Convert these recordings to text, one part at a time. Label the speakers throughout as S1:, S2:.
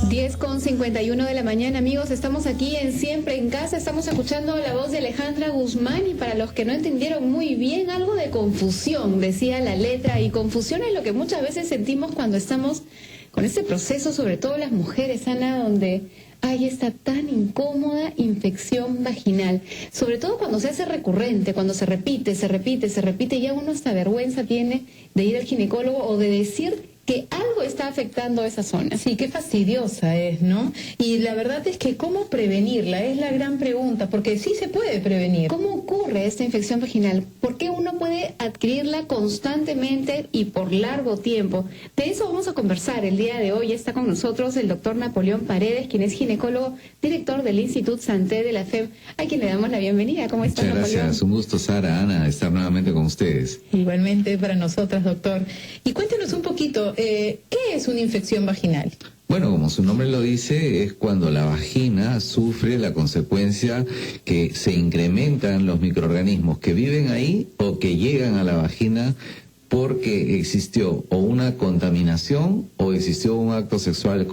S1: 10:51 de la mañana, amigos, estamos aquí en Siempre en Casa, estamos escuchando la voz de Alejandra Guzmán y para los que no entendieron muy bien, algo de confusión, decía la letra, y confusión es lo que muchas veces sentimos cuando estamos con este proceso, sobre todo las mujeres, Ana, donde hay esta tan incómoda infección vaginal, sobre todo cuando se hace recurrente, cuando se repite, y ya uno hasta vergüenza tiene de ir al ginecólogo o de decir que algo está afectando esa zona.
S2: Sí, qué fastidiosa es, ¿no? Y la verdad es que ¿cómo prevenirla? Es la gran pregunta, porque sí se puede prevenir.
S1: ¿Cómo ocurre esta infección vaginal? ¿Por qué uno puede adquirirla constantemente y por largo tiempo? De eso vamos a conversar el día de hoy. Está con nosotros el doctor Napoleón Paredes, quien es ginecólogo, director del Instituto Santé de la FEB, a quien le damos la bienvenida. ¿Cómo está,
S3: Napoleón? Muchas gracias. Un gusto, Sara, Ana, estar nuevamente con ustedes.
S2: Igualmente para nosotras, doctor. Y cuéntenos un poquito, ¿qué es una infección vaginal?
S3: Bueno, como su nombre lo dice, es cuando la vagina sufre la consecuencia que se incrementan los microorganismos que viven ahí o que llegan a la vagina porque existió o una contaminación o existió un acto sexual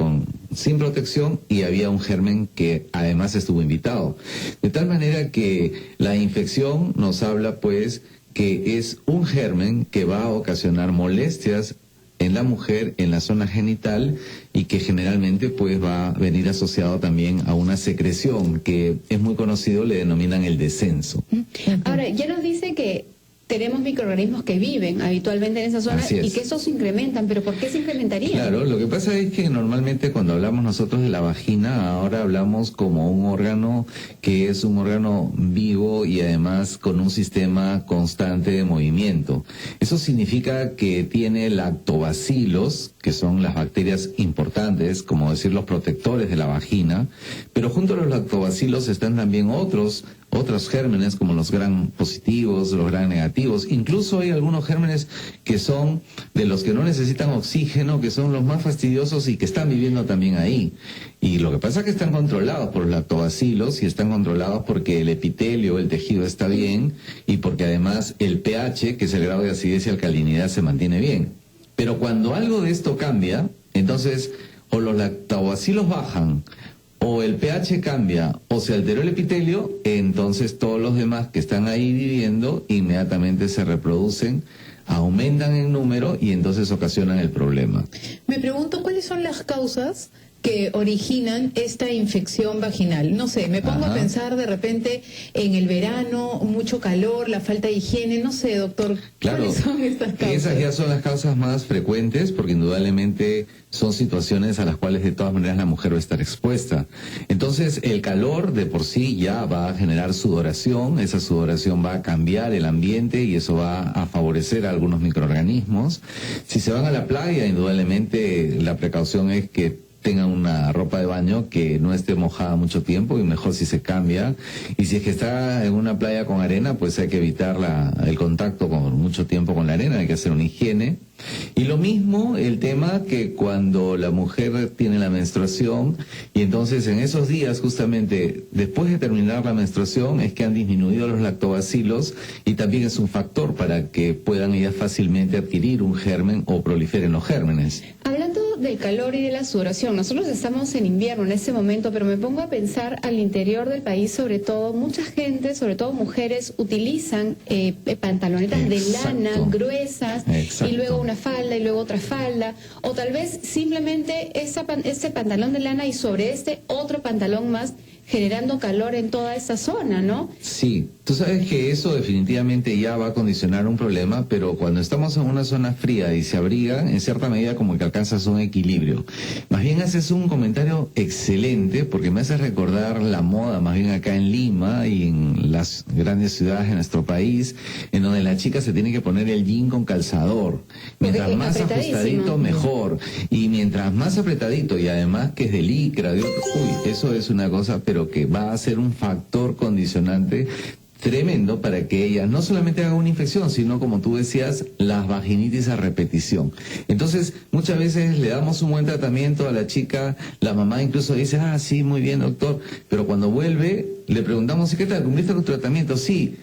S3: sin protección y había un germen que además estuvo invitado. De tal manera que la infección nos habla pues que es un germen que va a ocasionar molestias en la mujer, en la zona genital, y que generalmente pues va a venir asociado también a una secreción que es muy conocido, le denominan el descenso.
S1: Ahora, ya nos dice que tenemos microorganismos que viven habitualmente en esa zona y que esos se incrementan, pero ¿por qué se incrementarían?
S3: Claro, lo que pasa es que normalmente cuando hablamos nosotros de la vagina, ahora hablamos como un órgano que es un órgano vivo y además con un sistema constante de movimiento. Eso significa que tiene lactobacilos, que son las bacterias importantes, como decir los protectores de la vagina, pero junto a los lactobacilos están también otros gérmenes como los gram positivos, los gram negativos. Incluso hay algunos gérmenes que son de los que no necesitan oxígeno, que son los más fastidiosos y que están viviendo también ahí. Y lo que pasa es que están controlados por los lactobacilos y están controlados porque el epitelio, el tejido está bien y porque además el pH, que es el grado de acidez y alcalinidad, se mantiene bien. Pero cuando algo de esto cambia, entonces o los lactobacilos bajan, o el pH cambia, o se alteró el epitelio, entonces todos los demás que están ahí viviendo inmediatamente se reproducen, aumentan en número y entonces ocasionan el problema.
S2: Me pregunto cuáles son las causas que originan esta infección vaginal. No sé, me pongo a pensar de repente en el verano, mucho calor, la falta de higiene, no sé, doctor,
S3: claro,
S2: ¿cuáles son estas causas?
S3: Esas ya son las causas más frecuentes porque indudablemente son situaciones a las cuales de todas maneras la mujer va a estar expuesta. Entonces el calor de por sí ya va a generar sudoración, esa sudoración va a cambiar el ambiente y eso va a favorecer a algunos microorganismos. Si se van a la playa, indudablemente la precaución es que tengan una ropa de baño que no esté mojada mucho tiempo y mejor si se cambia. Y si es que está en una playa con arena, pues hay que evitar el contacto con mucho tiempo con la arena, hay que hacer una higiene. Y lo mismo el tema que cuando la mujer tiene la menstruación y entonces en esos días justamente después de terminar la menstruación es que han disminuido los lactobacilos y también es un factor para que puedan ellas fácilmente adquirir un germen o proliferen los gérmenes.
S1: Hablando del calor y de la sudoración, nosotros estamos en invierno en este momento, pero me pongo a pensar al interior del país, sobre todo, mucha gente, sobre todo mujeres, utilizan pantalonetas de lana gruesas y luego una falda y luego otra falda, o tal vez simplemente ese pantalón de lana y sobre este otro pantalón más, generando calor en toda esa zona, ¿no?
S3: Sí, tú sabes que eso definitivamente ya va a condicionar un problema, pero cuando estamos en una zona fría y se abrigan, en cierta medida como que alcanzas un equilibrio. Más bien haces un comentario excelente, porque me hace recordar la moda, más bien acá en Lima y en las grandes ciudades de nuestro país, en donde la chica se tiene que poner el jean con calzador. Mientras más ajustadito, mejor. Y mientras más apretadito, y además que es de licra, eso es una cosa, pero que va a ser un factor condicionante tremendo para que ella no solamente haga una infección, sino como tú decías, las vaginitis a repetición. Entonces, muchas veces le damos un buen tratamiento a la chica, la mamá incluso dice, sí, muy bien, doctor, pero cuando vuelve, le preguntamos, ¿y qué tal? ¿Cumpliste con tu tratamiento? Sí,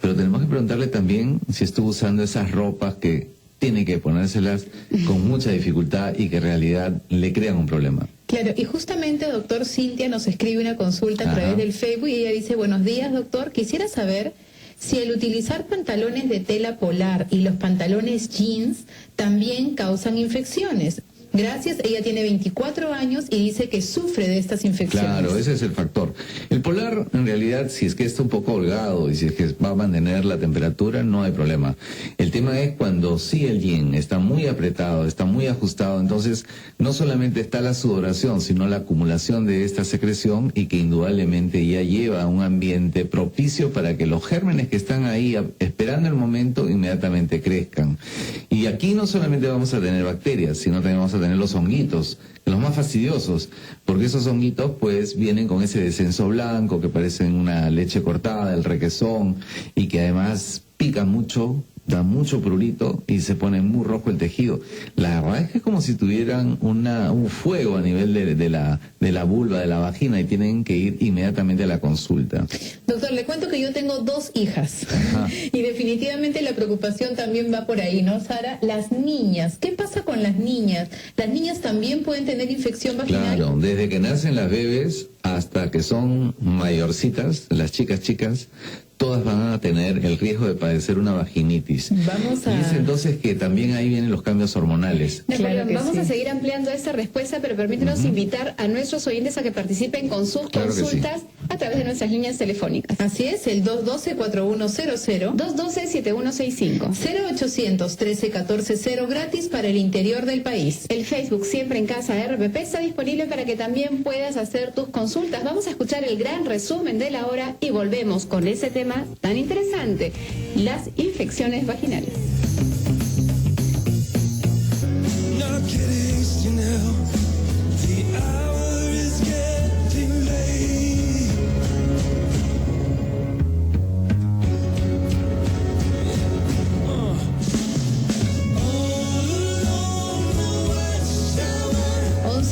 S3: pero tenemos que preguntarle también si estuvo usando esas ropas que tiene que ponérselas con mucha dificultad y que en realidad le crean un problema.
S2: Claro, y justamente, doctor, Cintia nos escribe una consulta a través del Facebook y ella dice: buenos días, doctor, quisiera saber si el utilizar pantalones de tela polar y los pantalones jeans también causan infecciones. Gracias, ella tiene 24 años y dice que sufre de estas infecciones.
S3: Claro, ese es el factor. El polar, en realidad, si es que está un poco holgado y si es que va a mantener la temperatura, no hay problema. El tema es cuando sí el jean está muy apretado, está muy ajustado, entonces no solamente está la sudoración, sino la acumulación de esta secreción y que indudablemente ya lleva a un ambiente propicio para que los gérmenes que están ahí esperando el momento inmediatamente crezcan. Y aquí no solamente vamos a tener bacterias, sino también vamos a tener los honguitos, los más fastidiosos, porque esos honguitos pues vienen con ese descenso blanco que parecen una leche cortada, el requesón, y que además pican mucho, da mucho prurito y se pone muy rojo el tejido. La verdad es que es como si tuvieran un fuego a nivel de la vulva, de la vagina, y tienen que ir inmediatamente a la consulta.
S2: Doctor, le cuento que yo tengo 2 hijas. Y definitivamente la preocupación también va por ahí, ¿no, Sara? Las niñas, ¿qué pasa con las niñas? ¿Las niñas también pueden tener infección vaginal?
S3: Claro, desde que nacen las bebés hasta que son mayorcitas, las chicas, todas van a tener el riesgo de padecer una vaginitis. Y es entonces que también ahí vienen los cambios hormonales.
S1: Claro, vamos a seguir ampliando esta respuesta, pero permítenos invitar a nuestros oyentes a que participen con sus consultas a través de nuestras líneas telefónicas.
S2: Así es, el 212-4100,
S1: 212-7165,
S2: 0800-13-14-0, gratis para el interior del país.
S1: El Facebook Siempre en Casa RPP está disponible para que también puedas hacer tus consultas. Vamos a escuchar el gran resumen de la hora y volvemos con ese tema tan interesante, las infecciones vaginales.
S4: Not getting hasty now. The hour is getting late.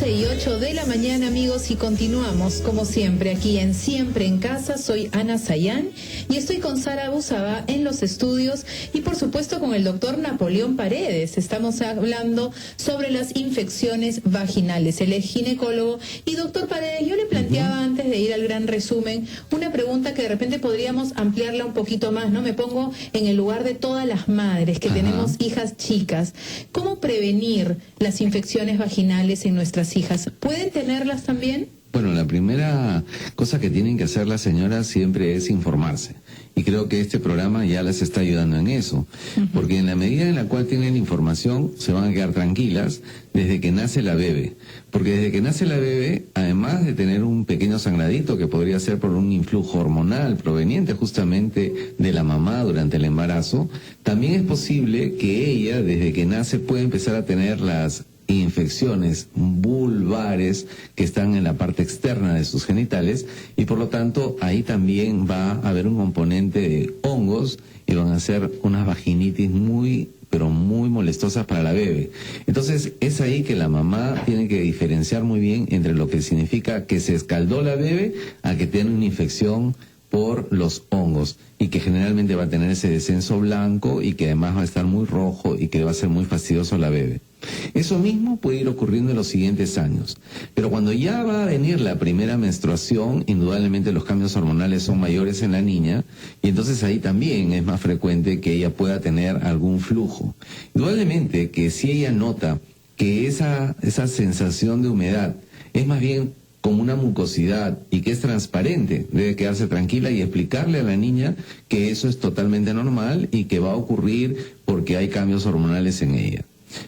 S2: Y 8 de la mañana, amigos, y continuamos como siempre aquí en Siempre en Casa. Soy Ana Sayán y estoy con Sara Busaba en los estudios y por supuesto con el doctor Napoleón Paredes. Estamos hablando sobre las infecciones vaginales. Él es ginecólogo. Y doctor Paredes, yo le planteaba antes de ir al gran resumen una pregunta que de repente podríamos ampliarla un poquito más, ¿no? Me pongo en el lugar de todas las madres que tenemos hijas chicas. ¿Cómo prevenir las infecciones vaginales en nuestras hijas? ¿Pueden tenerlas también?
S3: Bueno, la primera cosa que tienen que hacer las señoras siempre es informarse. Y creo que este programa ya les está ayudando en eso. Porque en la medida en la cual tienen información, se van a quedar tranquilas desde que nace la bebé. Porque desde que nace la bebé, además de tener un pequeño sangradito que podría ser por un influjo hormonal proveniente justamente de la mamá durante el embarazo, también es posible que ella, desde que nace, pueda empezar a tener las infecciones vulvares que están en la parte externa de sus genitales y por lo tanto ahí también va a haber un componente de hongos y van a ser unas vaginitis muy molestosas para la bebé. Entonces es ahí que la mamá tiene que diferenciar muy bien entre lo que significa que se escaldó la bebé a que tiene una infección por los hongos y que generalmente va a tener ese descenso blanco y que además va a estar muy rojo y que va a ser muy fastidioso a la bebé. Eso mismo puede ir ocurriendo en los siguientes años, pero cuando ya va a venir la primera menstruación, indudablemente los cambios hormonales son mayores en la niña y entonces ahí también es más frecuente que ella pueda tener algún flujo. Indudablemente que si ella nota que esa sensación de humedad es más bien como una mucosidad y que es transparente, debe quedarse tranquila y explicarle a la niña que eso es totalmente normal y que va a ocurrir porque hay cambios hormonales en ella.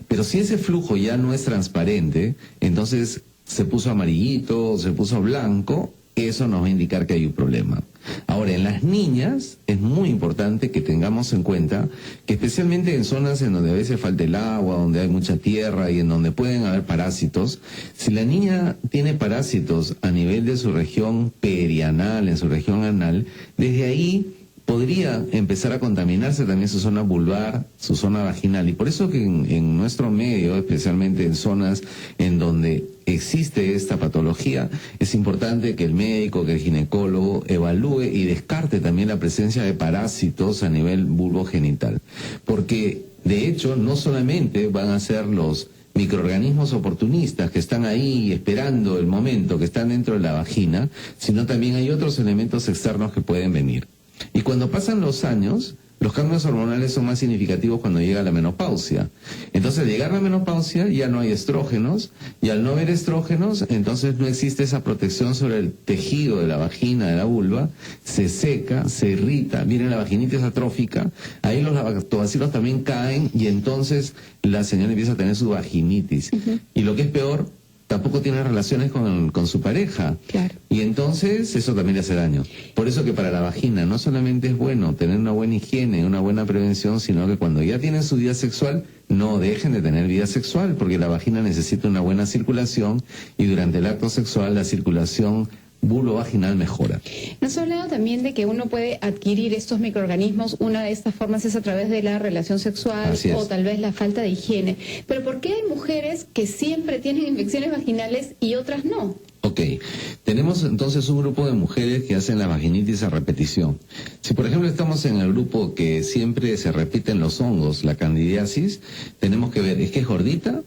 S3: Pero si ese flujo ya no es transparente, entonces se puso amarillito, se puso blanco, eso nos va a indicar que hay un problema. Ahora, en las niñas es muy importante que tengamos en cuenta que especialmente en zonas en donde a veces falta el agua, donde hay mucha tierra y en donde pueden haber parásitos, si la niña tiene parásitos a nivel de su región perianal, en su región anal, desde ahí podría empezar a contaminarse también su zona vulvar, su zona vaginal. Y por eso que en nuestro medio, especialmente en zonas en donde existe esta patología, es importante que el médico, que el ginecólogo evalúe y descarte también la presencia de parásitos a nivel vulvogenital. Porque, de hecho, no solamente van a ser los microorganismos oportunistas que están ahí esperando el momento, que están dentro de la vagina, sino también hay otros elementos externos que pueden venir. Y cuando pasan los años, los cambios hormonales son más significativos cuando llega la menopausia. Entonces, al llegar la menopausia ya no hay estrógenos, y al no haber estrógenos, entonces no existe esa protección sobre el tejido de la vagina, de la vulva, se seca, se irrita, viene la vaginitis atrófica, ahí los lactobacilos también caen, y entonces la señora empieza a tener su vaginitis. Y lo que es peor, tampoco tiene relaciones con su pareja.
S1: Claro.
S3: Y entonces eso también le hace daño. Por eso que para la vagina no solamente es bueno tener una buena higiene, una buena prevención, sino que cuando ya tienen su vida sexual, no dejen de tener vida sexual, porque la vagina necesita una buena circulación, y durante el acto sexual la circulación vulvovaginal mejora.
S1: Nos ha hablado también de que uno puede adquirir estos microorganismos. Una de estas formas es a través de la relación sexual o tal vez la falta de higiene. Pero ¿por qué hay mujeres que siempre tienen infecciones vaginales y otras no?
S3: Ok, tenemos entonces un grupo de mujeres que hacen la vaginitis a repetición. Si por ejemplo estamos en el grupo que siempre se repiten los hongos, la candidiasis, tenemos que ver, ¿es que es gordita?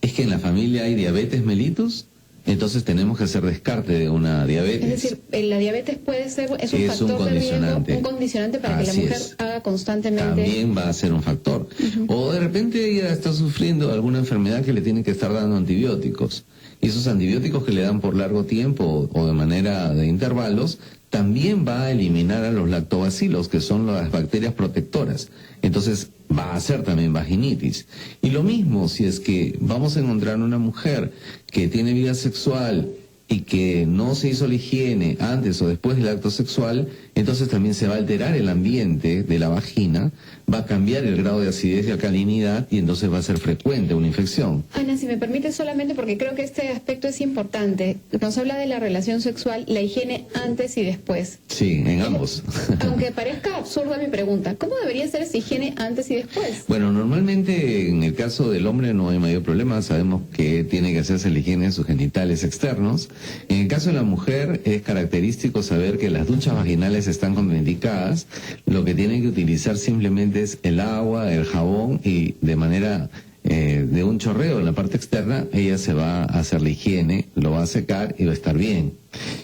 S3: ¿Es que en la familia hay diabetes mellitus? Entonces tenemos que hacer descarte de una diabetes.
S1: Es decir, la diabetes puede ser es un factor de riesgo, un condicionante para que la mujer haga constantemente.
S3: También va a ser un factor. O de repente ella está sufriendo alguna enfermedad que le tienen que estar dando antibióticos. Y esos antibióticos que le dan por largo tiempo o de manera de intervalos, también va a eliminar a los lactobacilos, que son las bacterias protectoras. Entonces va a hacer también vaginitis. Y lo mismo si es que vamos a encontrar una mujer que tiene vida sexual y que no se hizo la higiene antes o después del acto sexual, entonces también se va a alterar el ambiente de la vagina, va a cambiar el grado de acidez y alcalinidad, y entonces va a ser frecuente una infección.
S1: Ana, si me permite solamente, porque creo que este aspecto es importante, nos habla de la relación sexual, la higiene antes y después.
S3: Sí, en ambos.
S1: Aunque parezca absurda mi pregunta, ¿cómo debería ser esa higiene antes y después?
S3: Bueno, normalmente en el caso del hombre no hay mayor problema, sabemos que tiene que hacerse la higiene de sus genitales externos. En el caso de la mujer es característico saber que las duchas vaginales están contraindicadas, lo que tienen que utilizar simplemente es el agua, el jabón, y de manera de un chorreo en la parte externa, ella se va a hacer la higiene, lo va a secar y va a estar bien.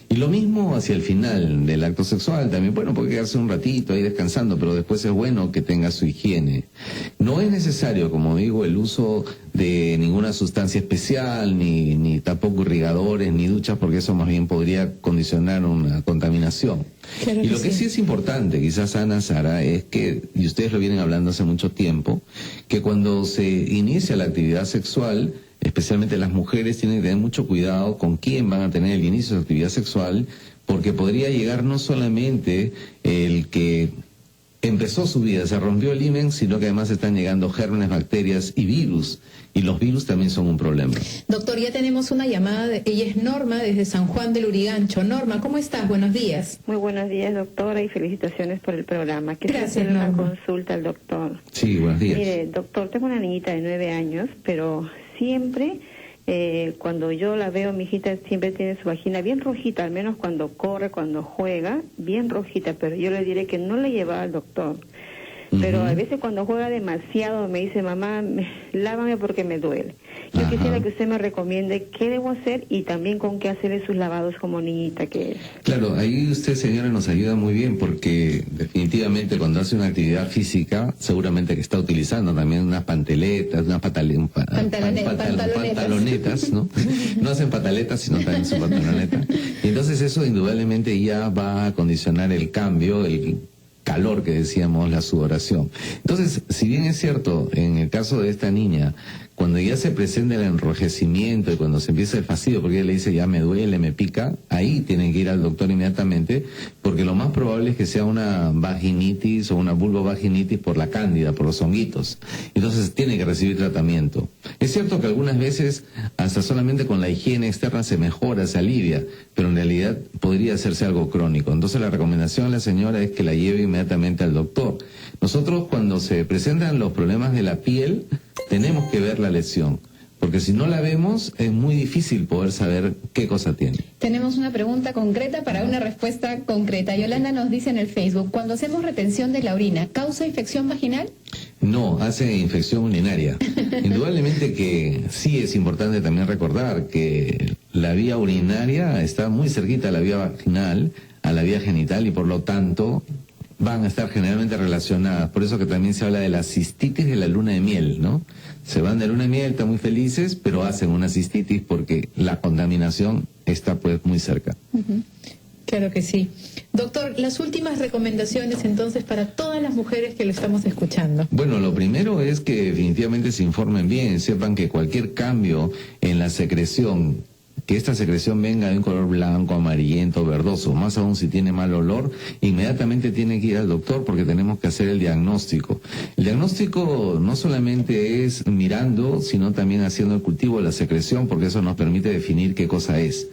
S3: Y lo mismo hacia el final del acto sexual también. Bueno, puede quedarse un ratito ahí descansando, pero después es bueno que tenga su higiene. No es necesario, como digo, el uso de ninguna sustancia especial, ni tampoco irrigadores, ni duchas, porque eso más bien podría condicionar una contaminación.
S1: Claro
S3: y lo que sí es importante, quizás Ana, Sara, es que, y ustedes lo vienen hablando hace mucho tiempo, que cuando se inicia la actividad sexual, especialmente las mujeres, tienen que tener mucho cuidado con quién van a tener el inicio de actividad sexual, porque podría llegar no solamente el que empezó su vida, se rompió el himen, sino que además están llegando gérmenes, bacterias y virus, y los virus también son un problema.
S2: Doctor, ya tenemos una llamada, ella es Norma desde San Juan del Urigancho. Norma, ¿cómo estás? Buenos días.
S5: Muy buenos días, doctora, y felicitaciones por el programa. Quiero
S2: Gracias,
S5: hacer una
S2: Norma.
S5: consulta al doctor.
S3: Sí, buenos días.
S5: Mire, doctor, tengo una niñita de 9 años, pero siempre, cuando yo la veo, mi hijita siempre tiene su vagina bien rojita, al menos cuando corre, cuando juega, bien rojita, pero yo le diré que no le llevaba al doctor. Pero a veces cuando juega demasiado me dice, mamá, lávame porque me duele. Yo quisiera que usted me recomiende qué debo hacer y también con qué hacer sus lavados como niñita que es.
S3: Claro, ahí usted, señora, nos ayuda muy bien, porque definitivamente cuando hace una actividad física, seguramente que está utilizando también unas pantaletas, unas pantalonetas, ¿no? No hacen pataletas, sino también su pantaloneta. Y entonces eso indudablemente ya va a condicionar el cambio, el calor que decíamos, la sudoración. Entonces, si bien es cierto, en el caso de esta niña, cuando ya se presenta el enrojecimiento y cuando se empieza el fastidio, porque ella le dice ya me duele, me pica, ahí tienen que ir al doctor inmediatamente, porque lo más probable es que sea una vaginitis o una vulvovaginitis por la cándida, por los honguitos. Entonces tiene que recibir tratamiento. Es cierto que algunas veces hasta solamente con la higiene externa se mejora, se alivia, pero en realidad podría hacerse algo crónico. Entonces la recomendación a la señora es que la lleve inmediatamente al doctor. Nosotros, cuando se presentan los problemas de la piel, tenemos que ver la lesión, porque si no la vemos es muy difícil poder saber qué cosa tiene.
S1: Tenemos una pregunta concreta para una respuesta concreta. Yolanda nos dice en el Facebook, cuando hacemos retención de la orina, ¿causa infección vaginal?
S3: No, hace infección urinaria. Indudablemente que sí es importante también recordar que la vía urinaria está muy cerquita a la vía vaginal, a la vía genital, y por lo tanto van a estar generalmente relacionadas. Por eso que también se habla de la cistitis de la luna de miel, ¿no? Se van de luna de miel, están muy felices, pero hacen una cistitis porque la contaminación está pues muy cerca.
S2: Claro que sí. Doctor, las últimas recomendaciones entonces para todas las mujeres que lo estamos escuchando.
S3: Bueno, lo primero es que definitivamente se informen bien, sepan que cualquier cambio en la secreción, que esta secreción venga de un color blanco, amarillento, verdoso, más aún si tiene mal olor, inmediatamente tiene que ir al doctor porque tenemos que hacer el diagnóstico. El diagnóstico no solamente es mirando, sino también haciendo el cultivo de la secreción, porque eso nos permite definir qué cosa es.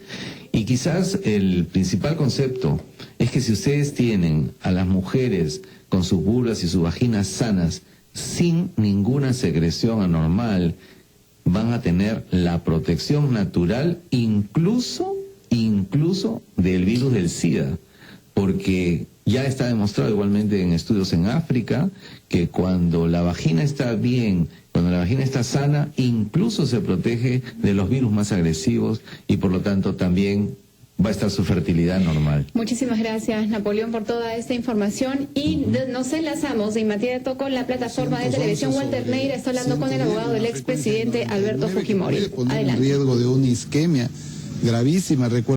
S3: Y quizás el principal concepto es que si ustedes tienen a las mujeres con sus vulvas y sus vaginas sanas, sin ninguna secreción anormal, van a tener la protección natural incluso del virus del SIDA, porque ya está demostrado igualmente en estudios en África que cuando la vagina está bien, cuando la vagina está sana, incluso se protege de los virus más agresivos y por lo tanto también va a estar su fertilidad normal.
S1: Muchísimas gracias, Napoleón, por toda esta información. Y nos enlazamos de inmediato con la plataforma de televisión Walter Neira. Está hablando con el abogado del expresidente Alberto Fujimori.
S6: Adelante.
S1: Adelante.
S6: Riesgo de una isquemia gravísima.